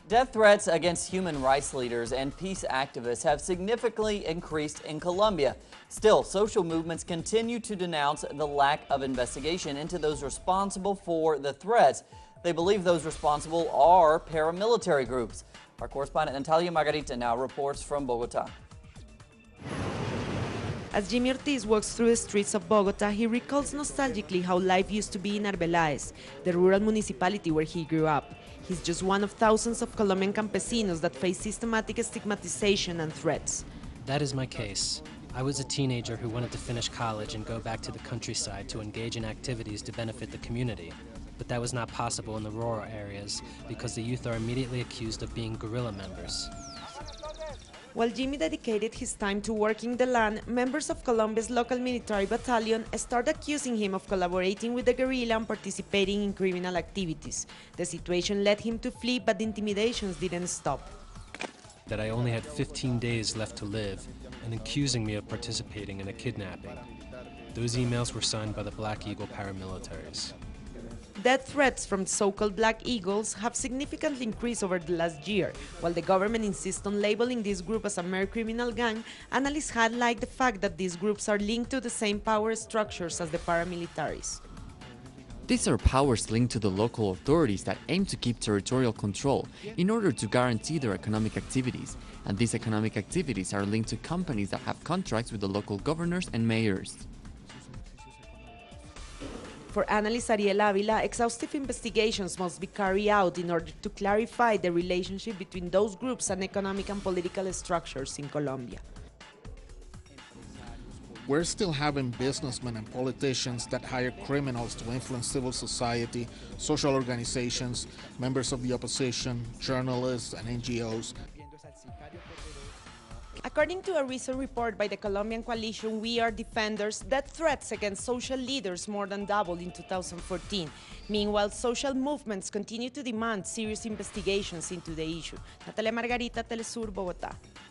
Death threats against human rights leaders and peace activists have significantly increased in Colombia. Still, social movements continue to denounce the lack of investigation into those responsible for the threats. They believe those responsible are paramilitary groups. Our correspondent Natalia Margarita now reports from Bogota. As Jimmy Ortiz walks through the streets of Bogota, he recalls nostalgically how life used to be in Arbeláez, the rural municipality where he grew up. He's just one of thousands of Colombian campesinos that face systematic stigmatization and threats. That is my case. I was a teenager who wanted to finish college and go back to the countryside to engage in activities to benefit the community. But that was not possible in the rural areas because the youth are immediately accused of being guerrilla members. While Jimmy dedicated his time to working the land, members of Colombia's local military battalion started accusing him of collaborating with the guerrilla and participating in criminal activities. The situation led him to flee, but the intimidations didn't stop. That I only had 15 days left to live, and accusing me of participating in a kidnapping. Those emails were signed by the Black Eagle paramilitaries. Death threats from so-called Black Eagles have significantly increased over the last year. While the government insists on labeling this group as a mere criminal gang, analysts highlight the fact that these groups are linked to the same power structures as the paramilitaries. These are powers linked to the local authorities that aim to keep territorial control in order to guarantee their economic activities. And these economic activities are linked to companies that have contracts with the local governors and mayors. For analyst Ariel Avila, exhaustive investigations must be carried out in order to clarify the relationship between those groups and economic and political structures in Colombia. We're still having businessmen and politicians that hire criminals to influence civil society, social organizations, members of the opposition, journalists, and NGOs. According to a recent report by the Colombian coalition We Are Defenders, death threats against social leaders more than doubled in 2014. Meanwhile, social movements continue to demand serious investigations into the issue. Natalia Margarita, Telesur, Bogotá.